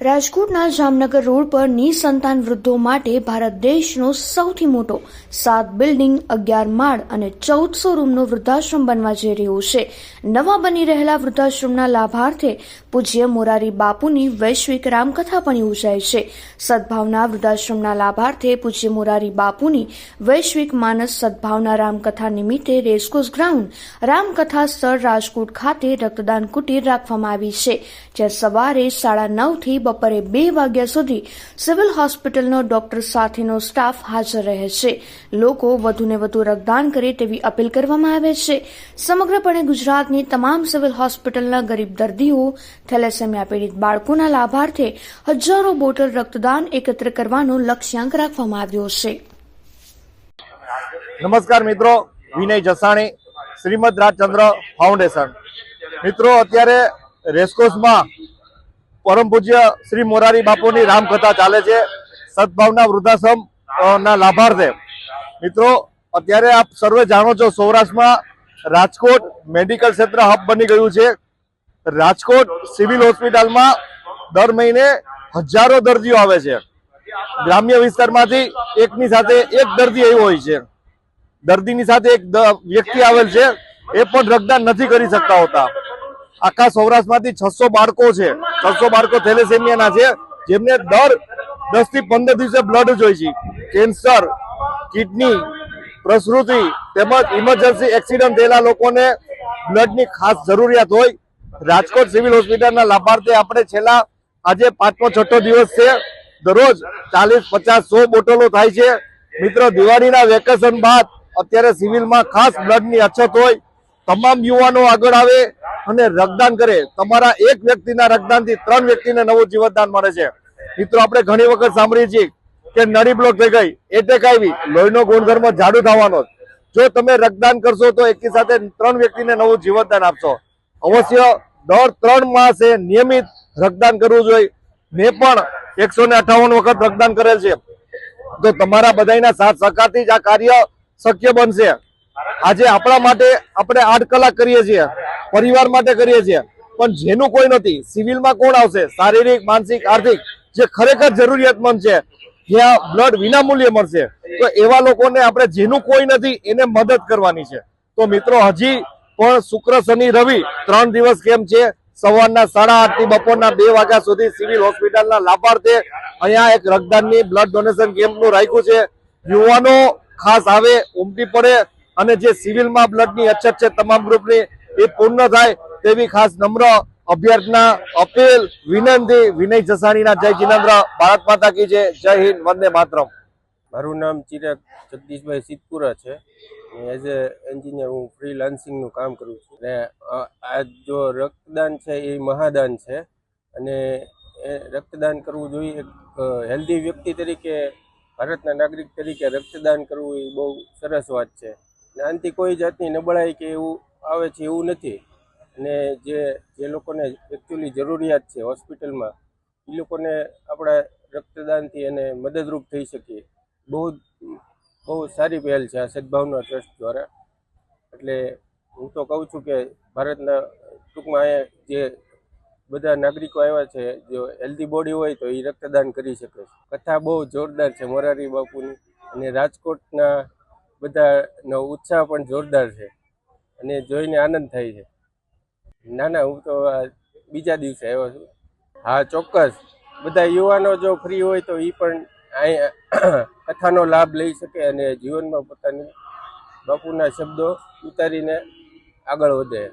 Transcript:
રાજકોટના જામનગર રોડ પર નિસંતાન વૃદ્ધો માટે ભારત દેશનો સૌથી મોટો 7 બિલ્ડિંગ 11 માળ અને 1400 રૂમનો વૃદ્ધાશ્રમ બનવા જઈ રહ્યો છે। નવા બની રહેલા વૃદ્ધાશ્રમના લાભાર્થે પૂજ્ય મોરારી બાપુની વૈશ્વિક રામકથા પણ યોજાય છે। સદભાવના વૃદ્ધાશ્રમના લાભાર્થે પૂજ્ય મોરારી બાપુની વૈશ્વિક માનસ સદભાવના રામકથા નિમિત્તે રેસકોર્સ ગ્રાઉન્ડ રામકથા સ્થળ રાજકોટ ખાતે રક્તદાન કુટીર રાખવામાં આવી છે, જ્યાં સવારે 9:30 થી બપોરે 2 વાગ્યા સુધી સિવિલ હોસ્પિટલનો ડોક્ટર સાથેનો સ્ટાફ હાજર રહે છે। લોકો વધુને વધુ રક્તદાન કરે તેવી અપીલ કરવામાં આવે છે। સમગ્રપણે ગુજરાતની તમામ સિવિલ હોસ્પિટલના ગરીબ દર્દીઓ, થેલેસેમિયા પીડિત બાળકોના લાભાર્થે હજારો બોટલ રક્તદાન એકત્ર કરવાનો લક્ષ્યાંક રાખવામાં આવ્યો છે। નમસ્કાર મિત્રો, વિનય જસાણી, શ્રીમદ રાજચંદ્ર ફાઉન્ડેશન। મિત્રો, અત્યારે રેસકોર્સમાં પરમ પૂજ્ય શ્રી મોરારી બાપુની રામકથા ચાલે છે સદભાવના વૃદ્ધાશ્રમ ના લાભાર્થે। મિત્રો, અત્યારે આપ સર્વે જાણો છો, સૌરાષ્ટ્રમાં રાજકોટ મેડિકલ ક્ષેત્ર હબ બની ગયું છે। રાજકોટ સિવિલ હોસ્પિટલમાં દર મહિને હજારો દર્દીઓ આવે છે। ગ્રામ્ય વિસ્તારમાંથી એકની સાથે એક દર્દી આવ્યો હોય છે। દર્દીની સાથે એક વ્યક્તિ આવેલ છે, એ પણ રક્તદાન નથી કરી શકતા હોતા। આખા સૌરાષ્ટ્રમાંથી 600 બાળકો છે, 600 બાળકો થેલેસેમિયાના છે, જેમને દર 10 થી 15 દિવસે બ્લડ જ હોય છે। કેન્સર, કિડની, પ્રસૂતિ તેમજ ઇમરજન્સી એક્સિડન્ટ થયેલા લોકોને બ્લડની ખાસ જરૂરિયાત હોય। રાજકોટ સિવિલ હોસ્પિટલના લાભાર્થે આપણે છેલ્લા આજે 5મો 6ઠો દિવસ છે, દરરોજ 40, 50, 100 બોટલો થાય છે। મિત્રો, દિવાળીના વેકેશન બાદ અત્યારે સિવિલમાં ખાસ બ્લડની અછત હોય, તમામ યુવાનો આગળ આવે અને રક્તદાન કરે। તમારા એક વ્યક્તિના રક્તદાનથી 3 વ્યક્તિને નવું જીવનદાન મળે છે। મિત્રો, આપણે ઘણી વખત સાંભળીએ છીએ કે નળી બ્લોક થઈ ગઈ, એટેક આવી, લોહીનો ગુણધર્મ જાડુ થવાનો। જો તમે રક્તદાન કરશો તો એકી સાથે 3 વ્યક્તિને નવું જીવનદાન આપશો। અવશ્ય દર 3 માસે નિયમિત રક્તદાન કરવું જોઈએ। મેં પણ 158 વખત રક્તદાન કરેલ છે। તો તમારા બધાના સાથ સહકારથી જ આ કાર્ય શક્ય બનશે। આજે આપણા માટે આપણે 8 કલાક કરીએ છીએ, પરિવાર માટે કરીએ છીએ, પણ જેનું કોઈ નથી, સિવિલમાં કોણ આવશે? શારીરિક, માનસિક, આર્થિક જે ખરેખર જરૂરિયાતમંદ છે, જ્યાં બ્લડ વિનામૂલ્યે મળશે, તો એવા લોકોને આપણે જેનું કોઈ નથી એને મદદ કરવાની છે। તો મિત્રો, હજી પણ શુક્ર, શનિ, રવિ 3 દિવસ કેમ્પ છે। સવારના 8:30 થી બપોરના 2 વાગ્યા સુધી સિવિલ હોસ્પિટલના લાભાર્થે અહીંયા એક રક્તદાનની બ્લડ ડોનેશન કેમ્પનું રાખ્યું છે। યુવાનો ખાસ આવે, ઉમટી પડે અને જે સિવિલમાં બ્લડની અછત છે તમામ ગ્રુપની, એ પૂર્ણ થાય તેવી ખાસ નમ્ર અભ્યર્થના, અપીલ, વિનંતી। વિનય જસાણીના જય જિનેન્દ્ર, ભારત માતા કી જય, જય હિન્દ, વંદે માતરમ। મારું નામ ચિરાગ જગદીશભાઈ સિદ્ધપુરા છે। એઝ એ એન્જિનિયર હું ફ્રીલાન્સિંગનું કામ કરું છું। અને આ જો રક્તદાન છે એ મહાદાન છે, અને એ રક્તદાન કરવું જોઈએ। એક હેલ્ધી વ્યક્તિ તરીકે, ભારતના નાગરિક તરીકે રક્તદાન કરવું એ બહુ સરસ વાત છે। આનાથી કોઈ જાતની નબળાઈ કે એવું આવે છે એવું નથી। અને જે લોકોને એકચ્યુઅલી જરૂરિયાત છે હોસ્પિટલમાં, એ લોકોને આપણા રક્તદાનથી એને મદદરૂપ થઈ શકીએ। બહુ સારી પહેલ છે આ સદભાવના ટ્રસ્ટ દ્વારા। એટલે હું તો કહું છું કે ભારતના ટૂંકમાં અહીંયા જે બધા નાગરિકો આવ્યા છે, જો હેલ્ધી બોડી હોય તો એ રક્તદાન કરી શકે છે। કથા બહુ જોરદાર છે મોરારી બાપુની, અને રાજકોટના બધાનો ઉત્સાહ પણ જોરદાર છે, અને જોઈને આનંદ થાય છે। ના, હું તો બીજા દિવસે આવ્યો છું। હા, ચોક્કસ બધા યુવાનો જો ફ્રી હોય તો એ પણ અહીંયા કથાનો લાભ લઈ શકે અને જીવનમાં પોતાની બાપુના શબ્દો ઉતારીને આગળ વધે।